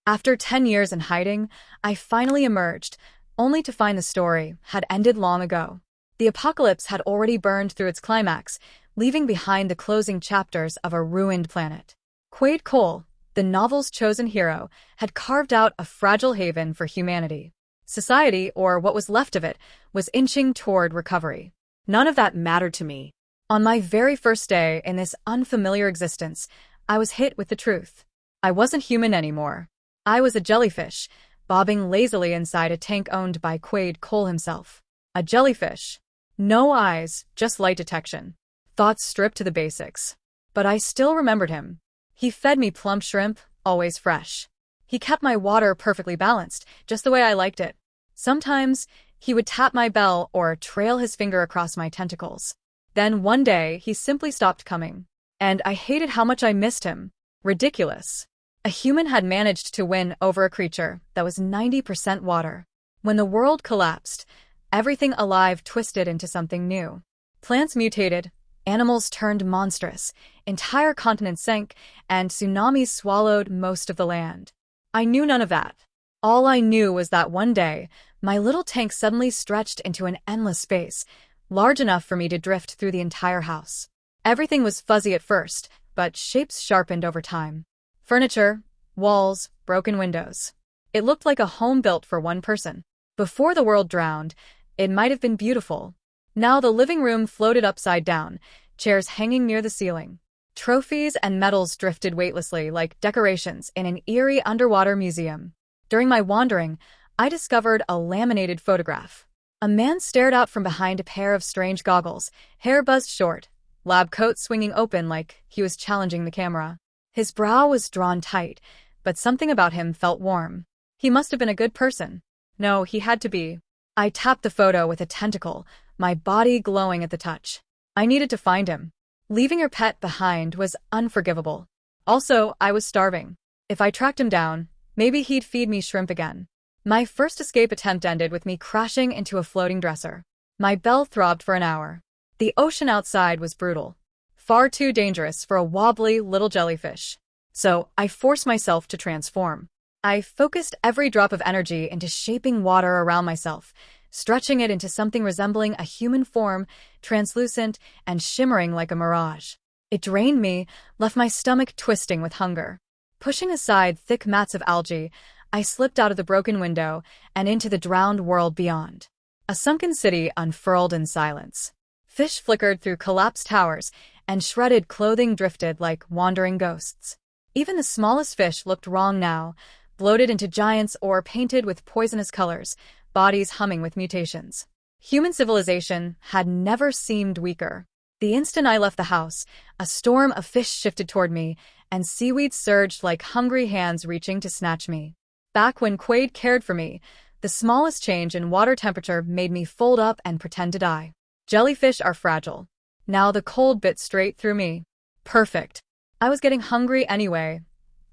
After 10 years in hiding, I finally emerged, only to find the story had ended long ago. The apocalypse had already burned through its climax, leaving behind the closing chapters of a ruined planet. Quaid Cole, the novel's chosen hero, had carved out a fragile haven for humanity. Society, or what was left of it, was inching toward recovery. None of that mattered to me. On my very first day in this unfamiliar existence, I was hit with the truth. I wasn't human anymore. I was a jellyfish, bobbing lazily inside a tank owned by Quaid Cole himself. A jellyfish. No eyes, just light detection. Thoughts stripped to the basics. But I still remembered him. He fed me plump shrimp, always fresh. He kept my water perfectly balanced, just the way I liked it. Sometimes, he would tap my bell or trail his finger across my tentacles. Then one day, he simply stopped coming. And I hated how much I missed him. Ridiculous. A human had managed to win over a creature that was 90% water. When the world collapsed, everything alive twisted into something new. Plants mutated, animals turned monstrous, entire continents sank, and tsunamis swallowed most of the land. I knew none of that. All I knew was that one day, my little tank suddenly stretched into an endless space, large enough for me to drift through the entire house. Everything was fuzzy at first, but shapes sharpened over time. Furniture, walls, broken windows. It looked like a home built for one person. Before the world drowned, it might have been beautiful. Now the living room floated upside down, chairs hanging near the ceiling. Trophies and medals drifted weightlessly like decorations in an eerie underwater museum. During my wandering, I discovered a laminated photograph. A man stared out from behind a pair of strange goggles, hair buzzed short, lab coat swinging open like he was challenging the camera. His brow was drawn tight, but something about him felt warm. He must have been a good person. No, he had to be. I tapped the photo with a tentacle, my body glowing at the touch. I needed to find him. Leaving your pet behind was unforgivable. Also, I was starving. If I tracked him down, maybe he'd feed me shrimp again. My first escape attempt ended with me crashing into a floating dresser. My bell throbbed for an hour. The ocean outside was brutal. Far too dangerous for a wobbly little jellyfish. So, I forced myself to transform. I focused every drop of energy into shaping water around myself, stretching it into something resembling a human form, translucent and shimmering like a mirage. It drained me, left my stomach twisting with hunger. Pushing aside thick mats of algae, I slipped out of the broken window and into the drowned world beyond. A sunken city unfurled in silence. Fish flickered through collapsed towers, and shredded clothing drifted like wandering ghosts. Even the smallest fish looked wrong now, bloated into giants or painted with poisonous colors, bodies humming with mutations. Human civilization had never seemed weaker. The instant I left the house, a storm of fish shifted toward me, and seaweed surged like hungry hands reaching to snatch me. Back when Quaid cared for me, the smallest change in water temperature made me fold up and pretend to die. Jellyfish are fragile. Now the cold bit straight through me. Perfect. I was getting hungry anyway,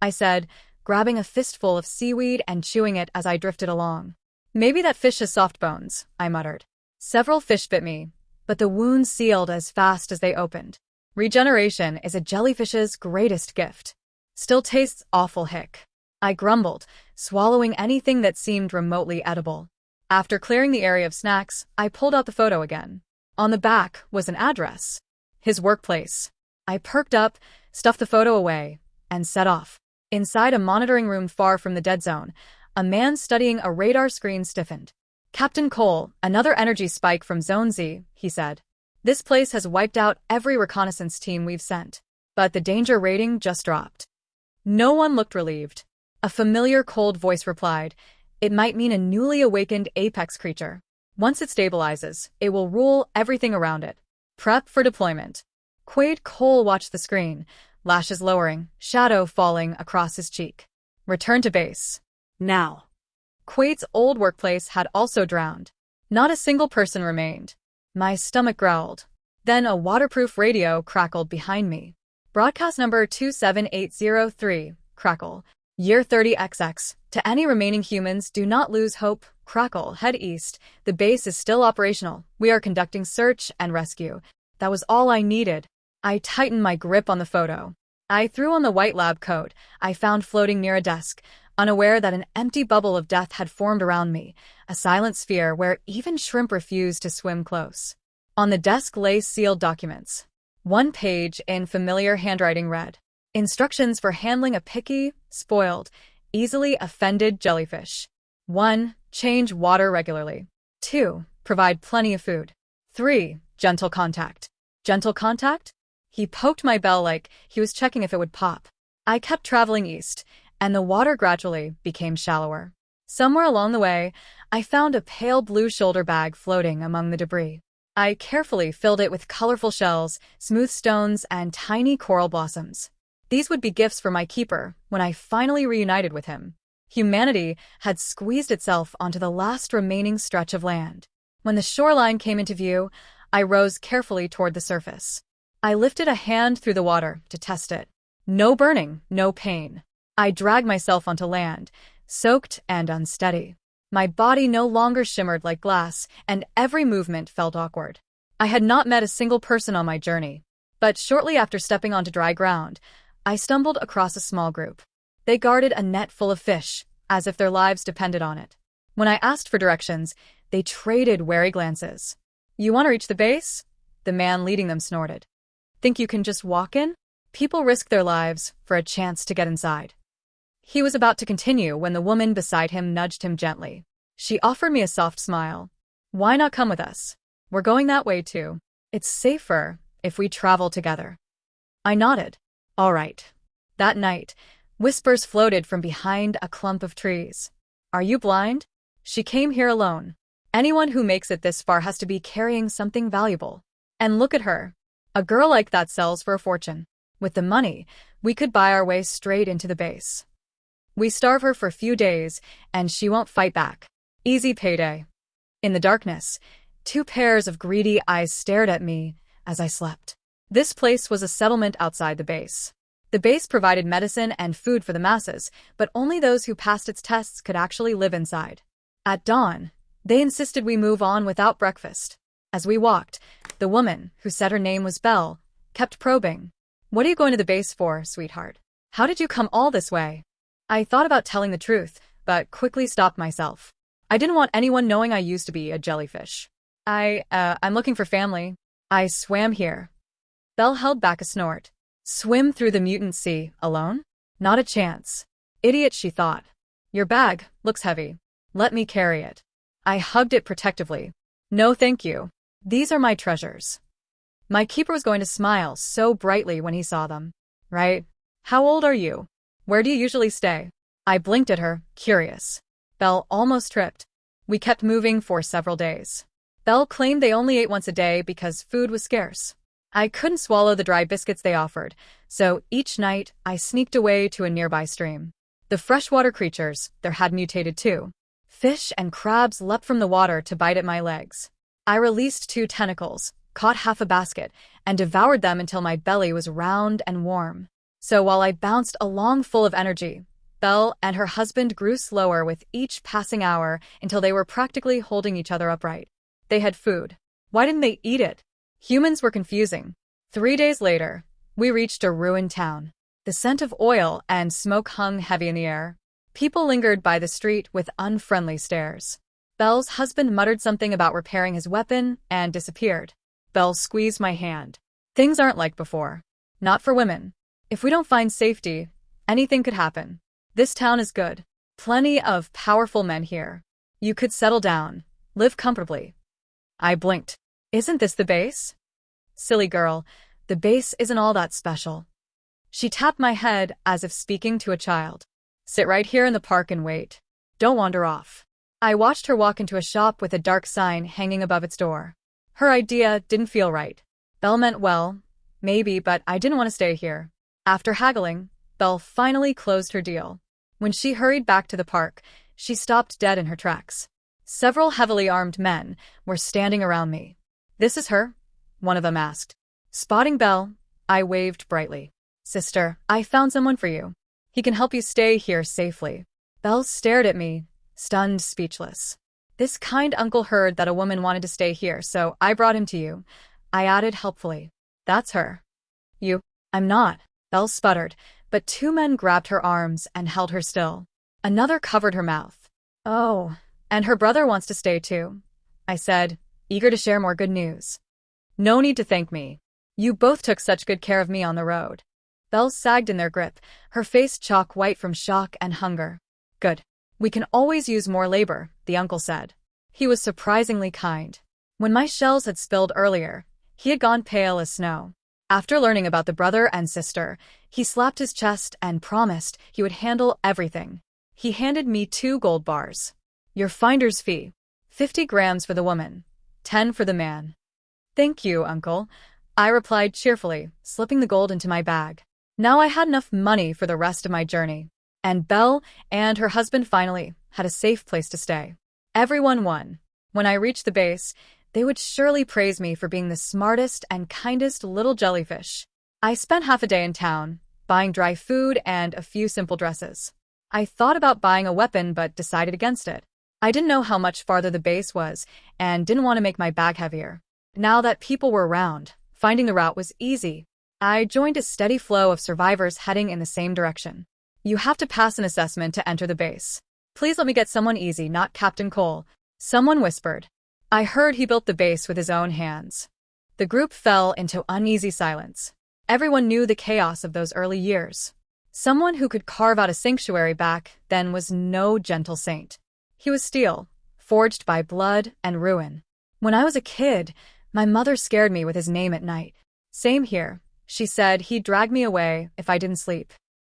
I said, grabbing a fistful of seaweed and chewing it as I drifted along. Maybe that fish has soft bones, I muttered. Several fish bit me, but the wounds sealed as fast as they opened. Regeneration is a jellyfish's greatest gift. Still tastes awful hick. I grumbled, swallowing anything that seemed remotely edible. After clearing the area of snacks, I pulled out the photo again. On the back was an address. His workplace. I perked up, stuffed the photo away, and set off. Inside a monitoring room far from the dead zone, a man studying a radar screen stiffened. "Captain Cole, another energy spike from Zone Z," he said. "This place has wiped out every reconnaissance team we've sent. But the danger rating just dropped." No one looked relieved. A familiar cold voice replied, "It might mean a newly awakened apex creature. Once it stabilizes, it will rule everything around it. Prep for deployment." Quaid Cole watched the screen, lashes lowering, shadow falling across his cheek. "Return to base. Now." Quaid's old workplace had also drowned. Not a single person remained. My stomach growled. Then a waterproof radio crackled behind me. "Broadcast number 27803, crackle. Year 30XX. To any remaining humans, do not lose hope. Crackle, head east. The base is still operational. We are conducting search and rescue." That was all I needed. I tightened my grip on the photo. I threw on the white lab coat I found floating near a desk, unaware that an empty bubble of death had formed around me, a silent sphere where even shrimp refused to swim close. On the desk lay sealed documents. One page in familiar handwriting read, "Instructions for handling a picky, spoiled, easily offended jellyfish. 1. Change water regularly. 2. Provide plenty of food. 3. Gentle contact." Gentle contact? He poked my bell like he was checking if it would pop. I kept traveling east, and the water gradually became shallower. Somewhere along the way, I found a pale blue shoulder bag floating among the debris. I carefully filled it with colorful shells, smooth stones, and tiny coral blossoms. These would be gifts for my keeper when I finally reunited with him. Humanity had squeezed itself onto the last remaining stretch of land. When the shoreline came into view, I rose carefully toward the surface. I lifted a hand through the water to test it. No burning, no pain. I dragged myself onto land, soaked and unsteady. My body no longer shimmered like glass, and every movement felt awkward. I had not met a single person on my journey, but shortly after stepping onto dry ground, I stumbled across a small group. They guarded a net full of fish, as if their lives depended on it. When I asked for directions, they traded wary glances. "You want to reach the base?" The man leading them snorted. "Think you can just walk in? People risk their lives for a chance to get inside." He was about to continue when the woman beside him nudged him gently. She offered me a soft smile. "Why not come with us? We're going that way too. It's safer if we travel together." I nodded. "All right." That night, whispers floated from behind a clump of trees. "Are you blind? She came here alone. Anyone who makes it this far has to be carrying something valuable. And look at her. A girl like that sells for a fortune. With the money, we could buy our way straight into the base. We starve her for a few days, and she won't fight back. Easy payday." In the darkness, two pairs of greedy eyes stared at me as I slept. This place was a settlement outside the base. The base provided medicine and food for the masses, but only those who passed its tests could actually live inside. At dawn, they insisted we move on without breakfast. As we walked, the woman, who said her name was Belle, kept probing. "What are you going to the base for, sweetheart? How did you come all this way?" I thought about telling the truth, but quickly stopped myself. I didn't want anyone knowing I used to be a jellyfish. I'm looking for family. I swam here." Belle held back a snort. "Swim through the mutant sea, alone? Not a chance." "Idiot," she thought. "Your bag looks heavy. Let me carry it." I hugged it protectively. "No thank you. These are my treasures." My keeper was going to smile so brightly when he saw them. "Right? How old are you? Where do you usually stay?" I blinked at her, curious. Belle almost tripped. We kept moving for several days. Belle claimed they only ate once a day because food was scarce. I couldn't swallow the dry biscuits they offered, so each night I sneaked away to a nearby stream. The freshwater creatures there had mutated too. Fish and crabs leapt from the water to bite at my legs. I released 2 tentacles, caught half a basket, and devoured them until my belly was round and warm. So while I bounced along full of energy, Belle and her husband grew slower with each passing hour until they were practically holding each other upright. They had food. Why didn't they eat it? Humans were confusing. 3 days later, we reached a ruined town. The scent of oil and smoke hung heavy in the air. People lingered by the street with unfriendly stares. Belle's husband muttered something about repairing his weapon and disappeared. Belle squeezed my hand. "Things aren't like before. Not for women. If we don't find safety, anything could happen. This town is good. Plenty of powerful men here. You could settle down, live comfortably." I blinked. "Isn't this the base?" "Silly girl, the base isn't all that special." She tapped my head as if speaking to a child. "Sit right here in the park and wait. Don't wander off." I watched her walk into a shop with a dark sign hanging above its door. Her idea didn't feel right. Belle meant well, maybe, but I didn't want to stay here. After haggling, Belle finally closed her deal. When she hurried back to the park, she stopped dead in her tracks. Several heavily armed men were standing around me. "This is her?" one of them asked. Spotting Belle, I waved brightly. "Sister, I found someone for you. He can help you stay here safely." Belle stared at me, stunned, speechless. "This kind uncle heard that a woman wanted to stay here, so I brought him to you," I added helpfully. "That's her." "You?" "I'm not," Belle sputtered, but 2 men grabbed her arms and held her still. Another covered her mouth. Oh, and her brother wants to stay too, I said, eager to share more good news. No need to thank me. You both took such good care of me on the road. Bells sagged in their grip, her face chalk white from shock and hunger. Good. We can always use more labor, the uncle said. He was surprisingly kind. When my shells had spilled earlier, he had gone pale as snow. After learning about the brother and sister, he slapped his chest and promised he would handle everything. He handed me 2 gold bars. Your finder's fee. 50 grams for the woman. 10 for the man. Thank you, uncle, I replied cheerfully, slipping the gold into my bag. Now I had enough money for the rest of my journey. And Belle and her husband finally had a safe place to stay. Everyone won. When I reached the base, they would surely praise me for being the smartest and kindest little jellyfish. I spent half a day in town, buying dry food and a few simple dresses. I thought about buying a weapon but decided against it. I didn't know how much farther the base was and didn't want to make my bag heavier. Now that people were around, finding the route was easy. I joined a steady flow of survivors heading in the same direction. You have to pass an assessment to enter the base. Please let me get someone easy, not Captain Cole, someone whispered. I heard he built the base with his own hands. The group fell into uneasy silence. Everyone knew the chaos of those early years. Someone who could carve out a sanctuary back then was no gentle saint. He was steel, forged by blood and ruin. When I was a kid, my mother scared me with his name at night. Same here, she said he'd drag me away if I didn't sleep.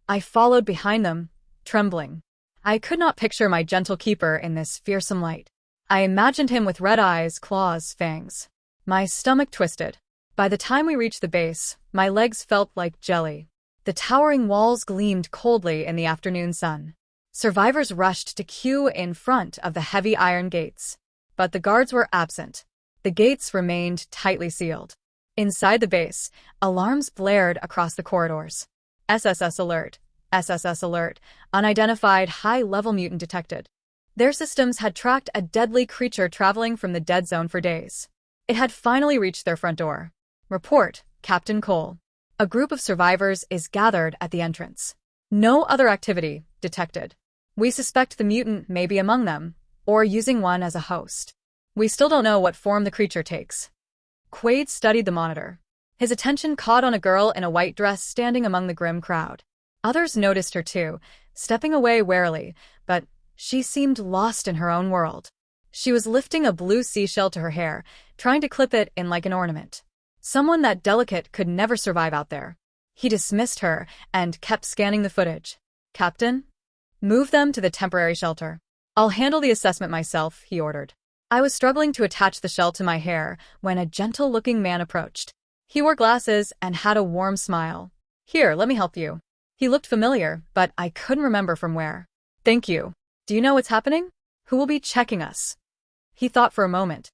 I followed behind them, trembling. I could not picture my gentle keeper in this fearsome light. I imagined him with red eyes, claws, fangs. My stomach twisted. By the time we reached the base, my legs felt like jelly. The towering walls gleamed coldly in the afternoon sun. Survivors rushed to queue in front of the heavy iron gates. But the guards were absent. The gates remained tightly sealed. Inside the base, alarms blared across the corridors. SSS alert, SSS alert, unidentified high-level mutant detected. Their systems had tracked a deadly creature traveling from the dead zone for days. It had finally reached their front door. Report, Captain Cole. A group of survivors is gathered at the entrance. No other activity detected. We suspect the mutant may be among them, or using one as a host. We still don't know what form the creature takes. Quaid studied the monitor. His attention caught on a girl in a white dress standing among the grim crowd. Others noticed her too, stepping away warily, but she seemed lost in her own world. She was lifting a blue seashell to her hair, trying to clip it in like an ornament. Someone that delicate could never survive out there. He dismissed her and kept scanning the footage. Captain? Move them to the temporary shelter. I'll handle the assessment myself, he ordered. I was struggling to attach the shell to my hair when a gentle-looking man approached. He wore glasses and had a warm smile. Here, let me help you. He looked familiar, but I couldn't remember from where. Thank you. Do you know what's happening? Who will be checking us? He thought for a moment.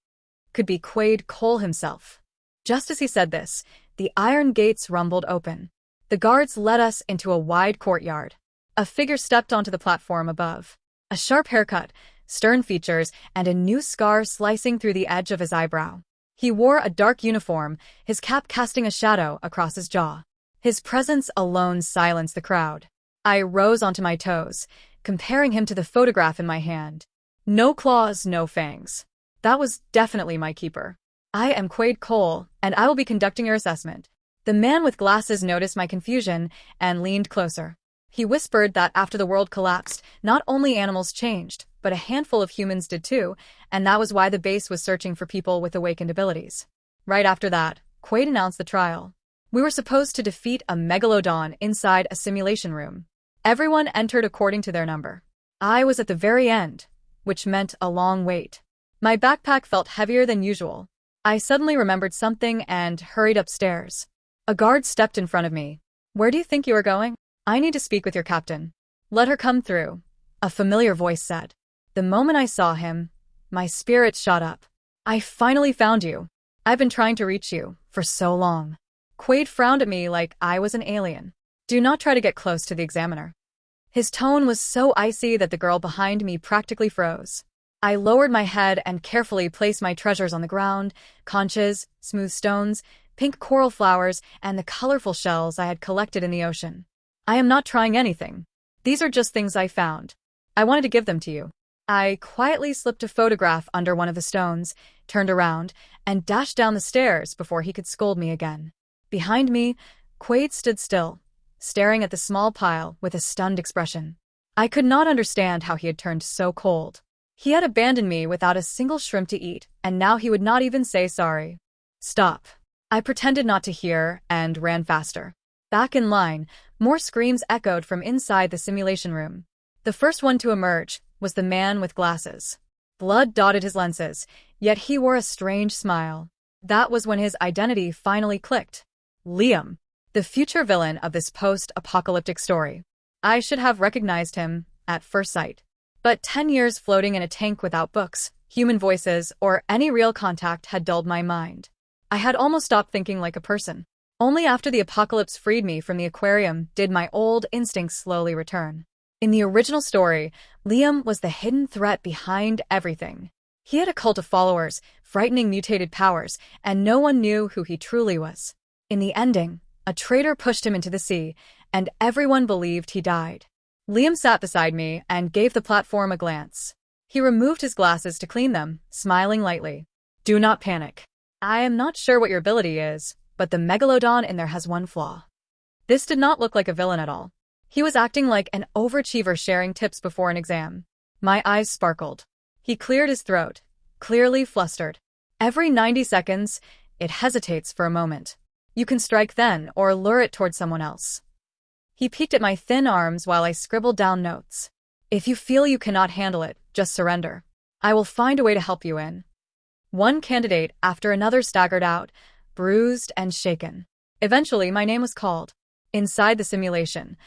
Could be Quaid Cole himself. Just as he said this, the iron gates rumbled open. The guards led us into a wide courtyard. A figure stepped onto the platform above. A sharp haircut, stern features, and a new scar slicing through the edge of his eyebrow. He wore a dark uniform, his cap casting a shadow across his jaw. His presence alone silenced the crowd. I rose onto my toes, comparing him to the photograph in my hand. No claws, no fangs. That was definitely my keeper. I am Quaid Cole, and I will be conducting your assessment. The man with glasses noticed my confusion and leaned closer. He whispered that after the world collapsed, not only animals changed, but a handful of humans did too, and that was why the base was searching for people with awakened abilities. Right after that, Quaid announced the trial. We were supposed to defeat a megalodon inside a simulation room. Everyone entered according to their number. I was at the very end, which meant a long wait. My backpack felt heavier than usual. I suddenly remembered something and hurried upstairs. A guard stepped in front of me. Where do you think you are going? I need to speak with your captain. Let her come through, a familiar voice said. The moment I saw him, my spirit shot up. I finally found you. I've been trying to reach you for so long. Quaid frowned at me like I was an alien. Do not try to get close to the examiner. His tone was so icy that the girl behind me practically froze. I lowered my head and carefully placed my treasures on the ground, conches, smooth stones, pink coral flowers, and the colorful shells I had collected in the ocean. I am not trying anything. These are just things I found. I wanted to give them to you. I quietly slipped a photograph under one of the stones, turned around, and dashed down the stairs before he could scold me again. Behind me, Quaid stood still, staring at the small pile with a stunned expression. I could not understand how he had turned so cold. He had abandoned me without a single shrimp to eat, and now he would not even say sorry. Stop. I pretended not to hear and ran faster. Back in line, more screams echoed from inside the simulation room. The first one to emerge was the man with glasses. Blood dotted his lenses, yet he wore a strange smile. That was when his identity finally clicked. Liam, the future villain of this post-apocalyptic story. I should have recognized him at first sight. But 10 years floating in a tank without books, human voices, or any real contact had dulled my mind. I had almost stopped thinking like a person. Only after the apocalypse freed me from the aquarium did my old instincts slowly return. In the original story, Liam was the hidden threat behind everything. He had a cult of followers, frightening mutated powers, and no one knew who he truly was. In the ending, a traitor pushed him into the sea, and everyone believed he died. Liam sat beside me and gave the platform a glance. He removed his glasses to clean them, smiling lightly. Do not panic. I am not sure what your ability is, but the megalodon in there has one flaw. This did not look like a villain at all. He was acting like an overachiever sharing tips before an exam. My eyes sparkled. He cleared his throat, clearly flustered. Every 90 seconds, it hesitates for a moment. You can strike then or lure it toward someone else. He peeked at my thin arms while I scribbled down notes. If you feel you cannot handle it, just surrender. I will find a way to help you in. One candidate after another staggered out, bruised and shaken. Eventually, my name was called. Inside the simulation,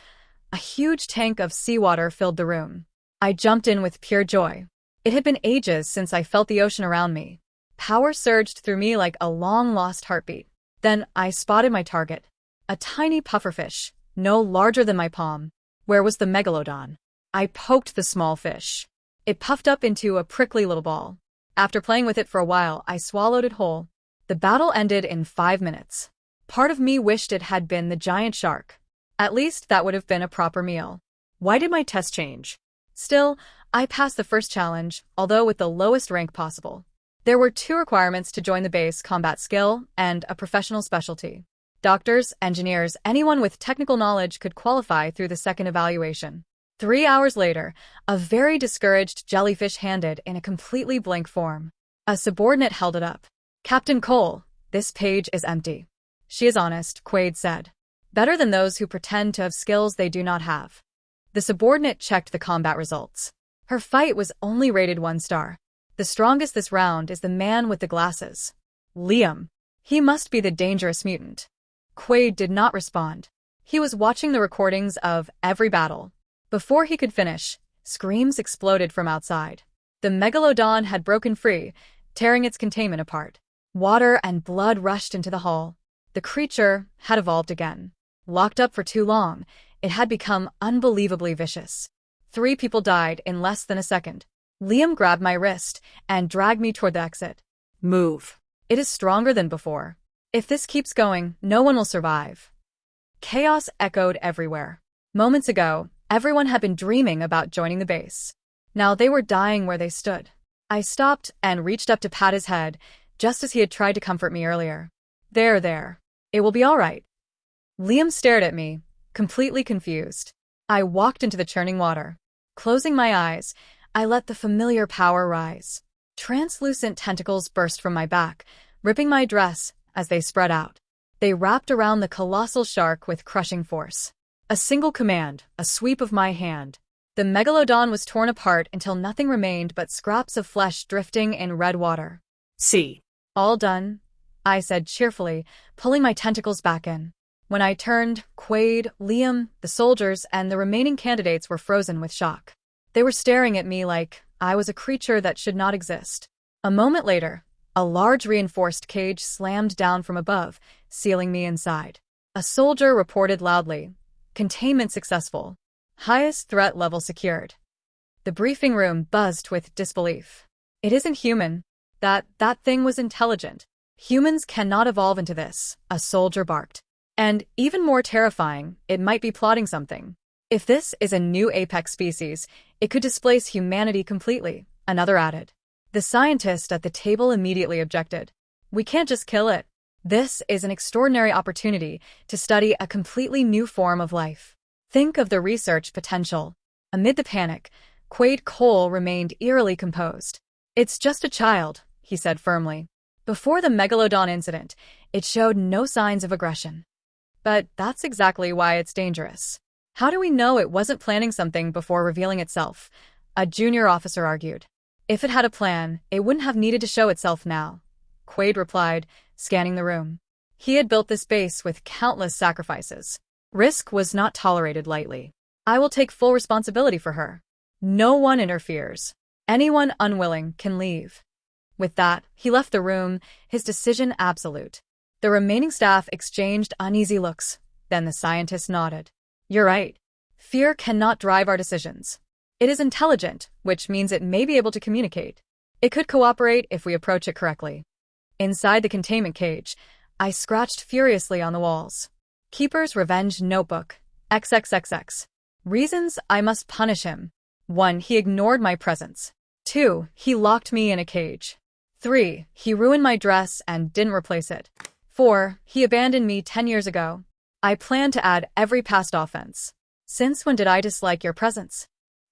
a huge tank of seawater filled the room. I jumped in with pure joy. It had been ages since I felt the ocean around me. Power surged through me like a long-lost heartbeat. Then I spotted my target. A tiny pufferfish, no larger than my palm. Where was the megalodon? I poked the small fish. It puffed up into a prickly little ball. After playing with it for a while, I swallowed it whole. The battle ended in 5 minutes. Part of me wished it had been the giant shark. At least that would have been a proper meal. Why did my test change? Still, I passed the first challenge, although with the lowest rank possible. There were 2 requirements to join the base: combat skill and a professional specialty. Doctors, engineers, anyone with technical knowledge could qualify through the second evaluation. 3 hours later, a very discouraged jellyfish handed in a completely blank form. A subordinate held it up. Captain Cole, this page is empty. She is honest, Quaid said. Better than those who pretend to have skills they do not have. The subordinate checked the combat results. Her fight was only rated 1 star. The strongest this round is the man with the glasses. Liam. He must be the dangerous mutant. Quaid did not respond. He was watching the recordings of every battle. Before he could finish, screams exploded from outside. The megalodon had broken free, tearing its containment apart. Water and blood rushed into the hall. The creature had evolved again. Locked up for too long, it had become unbelievably vicious. 3 people died in less than a second. Liam grabbed my wrist and dragged me toward the exit. Move. It is stronger than before. If this keeps going, no one will survive. Chaos echoed everywhere. Moments ago, everyone had been dreaming about joining the base. Now they were dying where they stood. I stopped and reached up to pat his head, just as he had tried to comfort me earlier. There. It will be all right. Liam stared at me, completely confused. I walked into the churning water. Closing my eyes, I let the familiar power rise. Translucent tentacles burst from my back, ripping my dress as they spread out. They wrapped around the colossal shark with crushing force. A single command, a sweep of my hand. The megalodon was torn apart until nothing remained but scraps of flesh drifting in red water. See. All done, I said cheerfully, pulling my tentacles back in. When I turned, Quaid, Liam, the soldiers, and the remaining candidates were frozen with shock. They were staring at me like I was a creature that should not exist. A moment later, a large reinforced cage slammed down from above, sealing me inside. A soldier reported loudly, "Containment successful. Highest threat level secured." The briefing room buzzed with disbelief. It isn't human. That thing was intelligent. Humans cannot evolve into this, a soldier barked. And even more terrifying, it might be plotting something. If this is a new apex species, it could displace humanity completely, another added. The scientist at the table immediately objected. We can't just kill it. This is an extraordinary opportunity to study a completely new form of life. Think of the research potential. Amid the panic, Quaid Cole remained eerily composed. It's just a child, he said firmly. Before the Megalodon incident, it showed no signs of aggression. But that's exactly why it's dangerous. How do we know it wasn't planning something before revealing itself? A junior officer argued. If it had a plan, it wouldn't have needed to show itself now. Quaid replied, scanning the room. He had built this base with countless sacrifices. Risk was not tolerated lightly. I will take full responsibility for her. No one interferes. Anyone unwilling can leave. With that, he left the room, his decision absolute. The remaining staff exchanged uneasy looks. Then the scientist nodded. You're right. Fear cannot drive our decisions. It is intelligent, which means it may be able to communicate. It could cooperate if we approach it correctly. Inside the containment cage, I scratched furiously on the walls. Keeper's Revenge Notebook. XXXX. Reasons I must punish him. 1. He ignored my presence. 2. He locked me in a cage. 3. He ruined my dress and didn't replace it. 4. He abandoned me 10 years ago. I plan to add every past offense. Since when did I dislike your presence?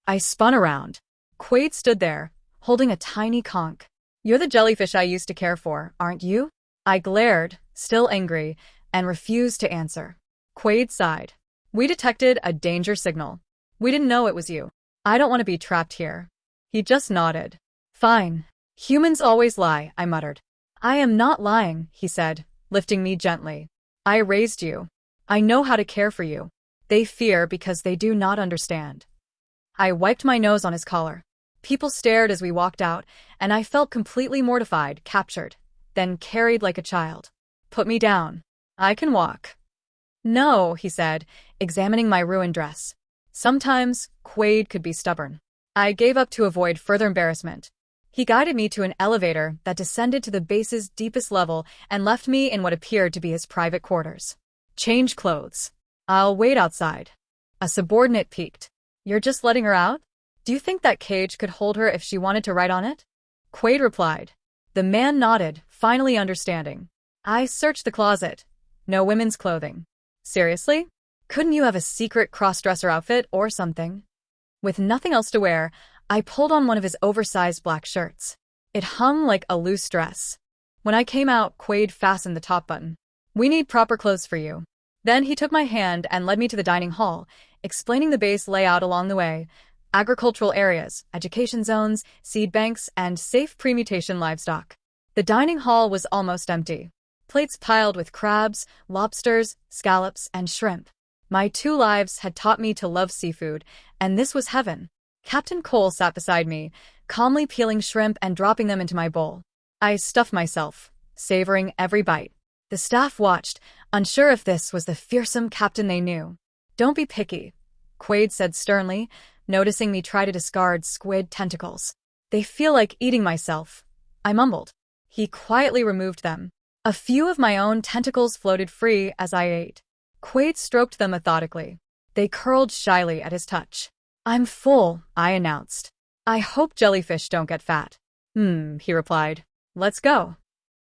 I spun around. Quaid stood there, holding a tiny conch. You're the jellyfish I used to care for, aren't you? I glared, still angry, and refused to answer. Quaid sighed. We detected a danger signal. We didn't know it was you. I don't want to be trapped here. He just nodded. Fine. Humans always lie, I muttered. I am not lying, he said, lifting me gently. I raised you. I know how to care for you. They fear because they do not understand. I wiped my nose on his collar. People stared as we walked out, and I felt completely mortified, captured, then carried like a child. Put me down. I can walk. No, he said, examining my ruined dress. Sometimes, Quaid could be stubborn. I gave up to avoid further embarrassment. He guided me to an elevator that descended to the base's deepest level and left me in what appeared to be his private quarters. Change clothes. I'll wait outside. A subordinate peeked. You're just letting her out? Do you think that cage could hold her if she wanted to ride on it? Quaid replied. The man nodded, finally understanding. I searched the closet. No women's clothing. Seriously? Couldn't you have a secret cross-dresser outfit or something? With nothing else to wear, I pulled on one of his oversized black shirts. It hung like a loose dress. When I came out, Quaid fastened the top button. We need proper clothes for you. Then he took my hand and led me to the dining hall, explaining the base layout along the way, agricultural areas, education zones, seed banks, and safe pre-mutation livestock. The dining hall was almost empty. Plates piled with crabs, lobsters, scallops, and shrimp. My 2 lives had taught me to love seafood, and this was heaven. Captain Cole sat beside me, calmly peeling shrimp and dropping them into my bowl. I stuffed myself, savoring every bite. The staff watched, unsure if this was the fearsome captain they knew. Don't be picky, Quaid said sternly, noticing me try to discard squid tentacles. They feel like eating myself. I mumbled. He quietly removed them. A few of my own tentacles floated free as I ate. Quaid stroked them methodically. They curled shyly at his touch. I'm full, I announced. I hope jellyfish don't get fat. He replied. Let's go.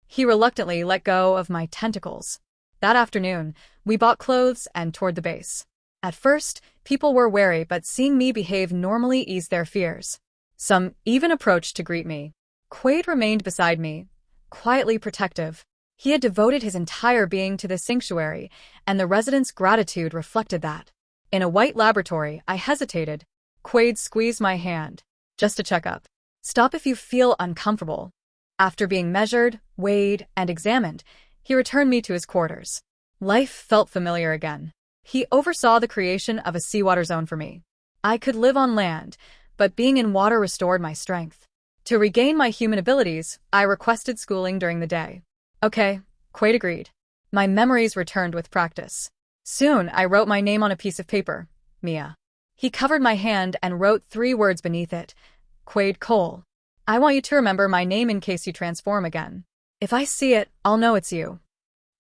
He reluctantly let go of my tentacles. That afternoon, we bought clothes and toured the base. At first, people were wary, but seeing me behave normally eased their fears. Some even approached to greet me. Quaid remained beside me, quietly protective. He had devoted his entire being to this sanctuary, and the residents' gratitude reflected that. In a white laboratory, I hesitated. Quaid squeezed my hand. Just a checkup. Stop if you feel uncomfortable. After being measured, weighed, and examined, he returned me to his quarters. Life felt familiar again. He oversaw the creation of a seawater zone for me. I could live on land, but being in water restored my strength. To regain my human abilities, I requested schooling during the day. Okay, Quaid agreed. My memories returned with practice. Soon, I wrote my name on a piece of paper, Mia. He covered my hand and wrote 3 words beneath it, Quaid Cole. I want you to remember my name in case you transform again. If I see it, I'll know it's you.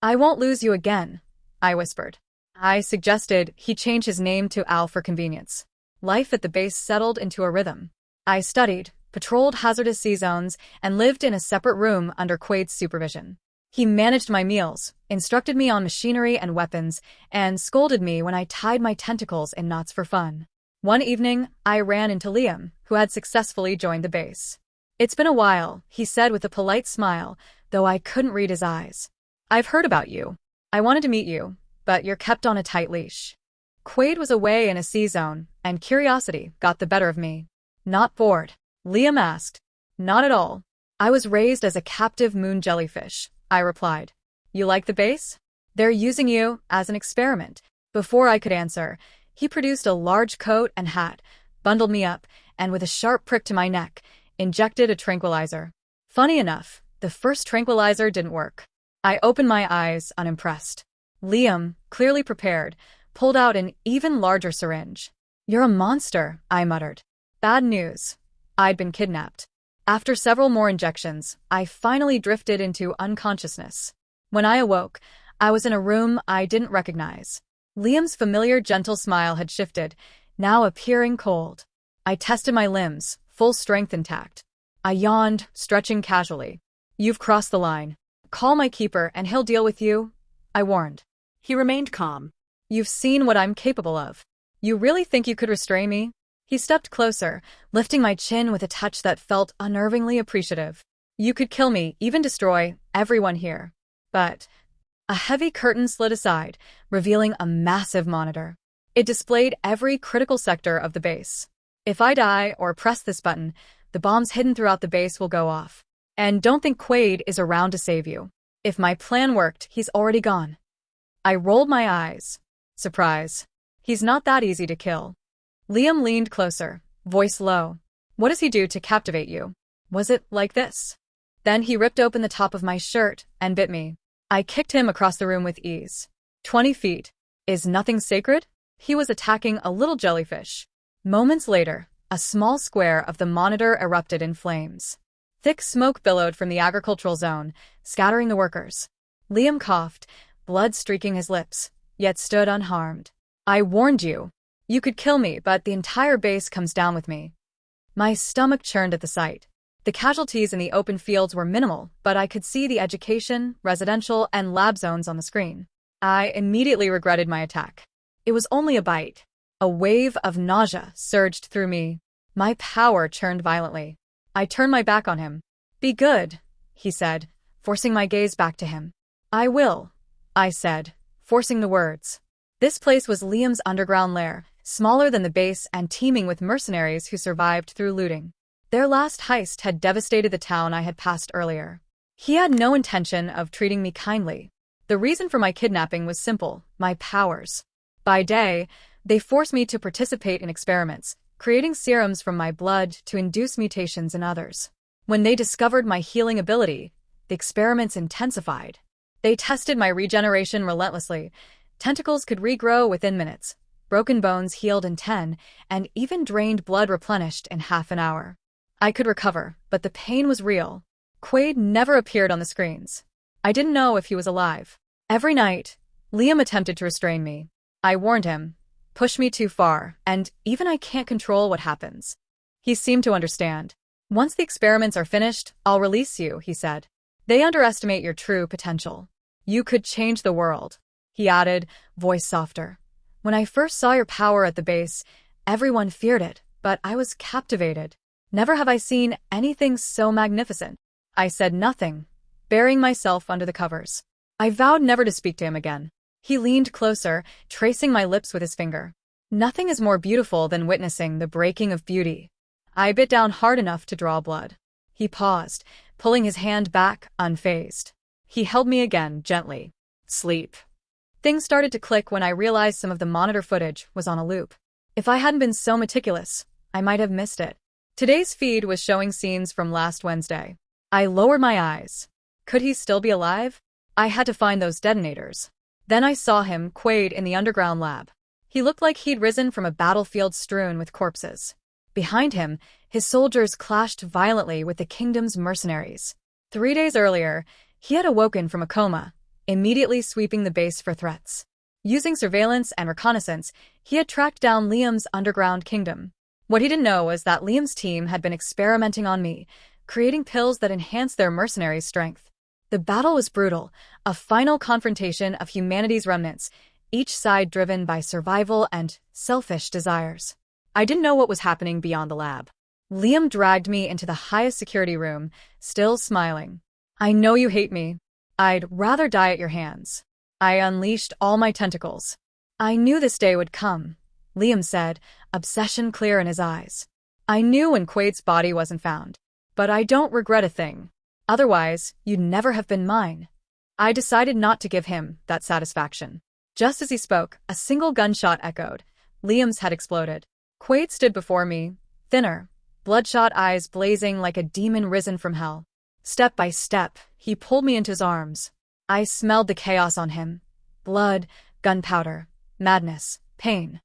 I won't lose you again, I whispered. I suggested he change his name to Al for convenience. Life at the base settled into a rhythm. I studied, patrolled hazardous sea zones, and lived in a separate room under Quaid's supervision. He managed my meals, instructed me on machinery and weapons, and scolded me when I tied my tentacles in knots for fun. One evening, I ran into Liam, who had successfully joined the base. "It's been a while," he said with a polite smile, though I couldn't read his eyes. "I've heard about you. I wanted to meet you, but you're kept on a tight leash." Quaid was away in a sea zone, and curiosity got the better of me. "Not bored?" Liam asked. "Not at all. I was raised as a captive moon jellyfish," I replied. "You like the base?" "They're using you as an experiment." Before I could answer, he produced a large coat and hat, bundled me up, and with a sharp prick to my neck, injected a tranquilizer. Funny enough, the first tranquilizer didn't work. I opened my eyes, unimpressed. Liam, clearly prepared, pulled out an even larger syringe. "You're a monster," I muttered. Bad news. I'd been kidnapped. After several more injections, I finally drifted into unconsciousness. When I awoke, I was in a room I didn't recognize. Liam's familiar gentle smile had shifted, now appearing cold. I tested my limbs, full strength intact. I yawned, stretching casually. "You've crossed the line. Call my keeper and he'll deal with you," I warned. He remained calm. "You've seen what I'm capable of. You really think you could restrain me?" He stepped closer, lifting my chin with a touch that felt unnervingly appreciative. "You could kill me, even destroy everyone here. But..." A heavy curtain slid aside, revealing a massive monitor. It displayed every critical sector of the base. "If I die or press this button, the bombs hidden throughout the base will go off. And don't think Quaid is around to save you. If my plan worked, he's already gone." I rolled my eyes. Surprise. He's not that easy to kill. Liam leaned closer, voice low. "What does he do to captivate you? Was it like this?" Then he ripped open the top of my shirt and bit me. I kicked him across the room with ease. 20 feet. Is nothing sacred? He was attacking a little jellyfish. Moments later, a small square of the monitor erupted in flames. Thick smoke billowed from the agricultural zone, scattering the workers. Liam coughed, blood streaking his lips, yet stood unharmed. "I warned you. You could kill me, but the entire base comes down with me." My stomach churned at the sight. The casualties in the open fields were minimal, but I could see the education, residential, and lab zones on the screen. I immediately regretted my attack. It was only a bite. A wave of nausea surged through me. My power churned violently. I turned my back on him. "Be good," he said, forcing my gaze back to him. "I will," I said, forcing the words. This place was Liam's underground lair, smaller than the base and teeming with mercenaries who survived through looting. Their last heist had devastated the town I had passed earlier. He had no intention of treating me kindly. The reason for my kidnapping was simple: my powers. By day, they forced me to participate in experiments, creating serums from my blood to induce mutations in others. When they discovered my healing ability, the experiments intensified. They tested my regeneration relentlessly. Tentacles could regrow within minutes, broken bones healed in 10, and even drained blood replenished in half an hour. I could recover, but the pain was real. Quaid never appeared on the screens. I didn't know if he was alive. Every night, Liam attempted to restrain me. I warned him, "Push me too far, and even I can't control what happens." He seemed to understand. "Once the experiments are finished, I'll release you," he said. "They underestimate your true potential. You could change the world," he added, voice softer. "When I first saw your power at the base, everyone feared it, but I was captivated. Never have I seen anything so magnificent." I said nothing, burying myself under the covers. I vowed never to speak to him again. He leaned closer, tracing my lips with his finger. "Nothing is more beautiful than witnessing the breaking of beauty." I bit down hard enough to draw blood. He paused, pulling his hand back, unfazed. He held me again, gently. "Sleep." Things started to click when I realized some of the monitor footage was on a loop. If I hadn't been so meticulous, I might have missed it. Today's feed was showing scenes from last Wednesday. I lowered my eyes. Could he still be alive? I had to find those detonators. Then I saw him, Quaid, in the underground lab. He looked like he'd risen from a battlefield strewn with corpses. Behind him, his soldiers clashed violently with the kingdom's mercenaries. 3 days earlier, he had awoken from a coma, immediately sweeping the base for threats. Using surveillance and reconnaissance, he had tracked down Liam's underground kingdom. What he didn't know was that Liam's team had been experimenting on me, creating pills that enhanced their mercenaries' strength. The battle was brutal, a final confrontation of humanity's remnants, each side driven by survival and selfish desires. I didn't know what was happening beyond the lab. Liam dragged me into the highest security room, still smiling. I know you hate me. I'd rather die at your hands. I unleashed all my tentacles. I knew this day would come, Liam said, obsession clear in his eyes. I knew when Quaid's body wasn't found. But I don't regret a thing. Otherwise, you'd never have been mine. I decided not to give him that satisfaction. Just as he spoke, a single gunshot echoed. Liam's had exploded. Quaid stood before me, thinner, bloodshot eyes blazing like a demon risen from hell. Step by step, he pulled me into his arms. I smelled the chaos on him. Blood, gunpowder, madness, pain.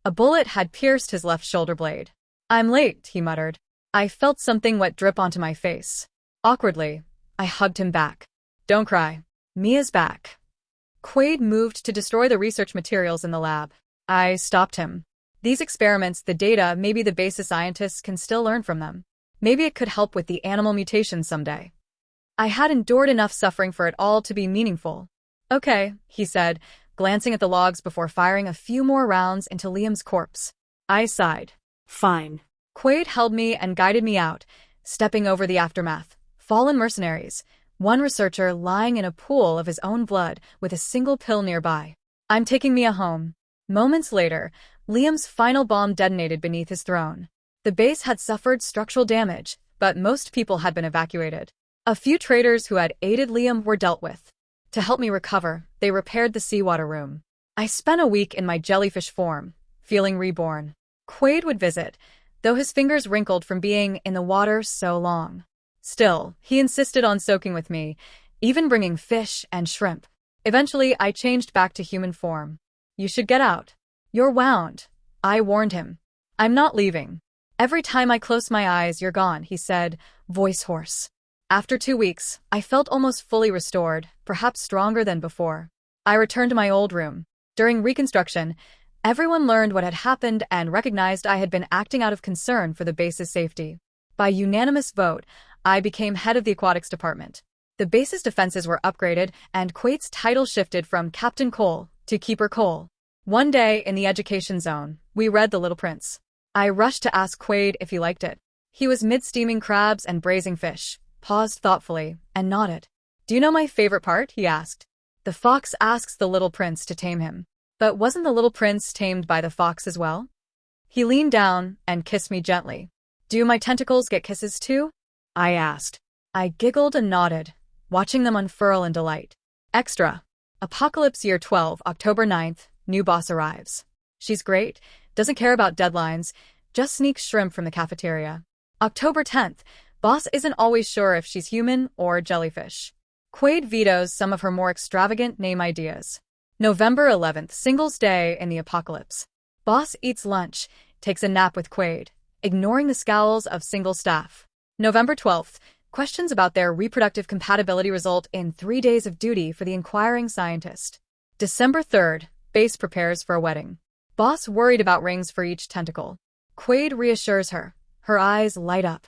A bullet had pierced his left shoulder blade. I'm late, he muttered. I felt something wet drip onto my face. Awkwardly, I hugged him back. Don't cry. Mia's back. Quaid moved to destroy the research materials in the lab. I stopped him. These experiments, the data, maybe the basis scientists can still learn from them. Maybe it could help with the animal mutations someday. I had endured enough suffering for it all to be meaningful. Okay, he said, glancing at the logs before firing a few more rounds into Liam's corpse. I sighed. Fine. Quaid held me and guided me out, stepping over the aftermath. Fallen mercenaries. One researcher lying in a pool of his own blood with a single pill nearby. I'm taking Mia home. Moments later, Liam's final bomb detonated beneath his throne. The base had suffered structural damage, but most people had been evacuated. A few traders who had aided Liam were dealt with. To help me recover, they repaired the seawater room. I spent a week in my jellyfish form, feeling reborn. Quaid would visit, though his fingers wrinkled from being in the water so long. Still, he insisted on soaking with me, even bringing fish and shrimp. Eventually, I changed back to human form. You should get out. You're wound, I warned him. I'm not leaving. Every time I close my eyes, you're gone, he said, voice hoarse. After 2 weeks, I felt almost fully restored, perhaps stronger than before. I returned to my old room. During reconstruction, everyone learned what had happened and recognized I had been acting out of concern for the base's safety. By unanimous vote, I became head of the aquatics department. The base's defenses were upgraded, and Quaid's title shifted from Captain Cole to Keeper Cole. One day, in the education zone, we read The Little Prince. I rushed to ask Quaid if he liked it. He was mid-steaming crabs and braising fish, paused thoughtfully, and nodded. Do you know my favorite part? He asked. The fox asks the little prince to tame him. But wasn't the little prince tamed by the fox as well? He leaned down and kissed me gently. Do my tentacles get kisses too? I asked. I giggled and nodded, watching them unfurl in delight. Extra. Apocalypse Year 12, October 9th, new boss arrives. She's great, doesn't care about deadlines, just sneaks shrimp from the cafeteria. October 10th, boss isn't always sure if she's human or jellyfish. Quaid vetoes some of her more extravagant name ideas. November 11th, Singles Day in the Apocalypse. Boss eats lunch, takes a nap with Quaid, ignoring the scowls of single staff. November 12th, questions about their reproductive compatibility result in 3 days of duty for the inquiring scientist. December 3rd, base prepares for a wedding. Boss worried about rings for each tentacle. Quaid reassures her. Her eyes light up.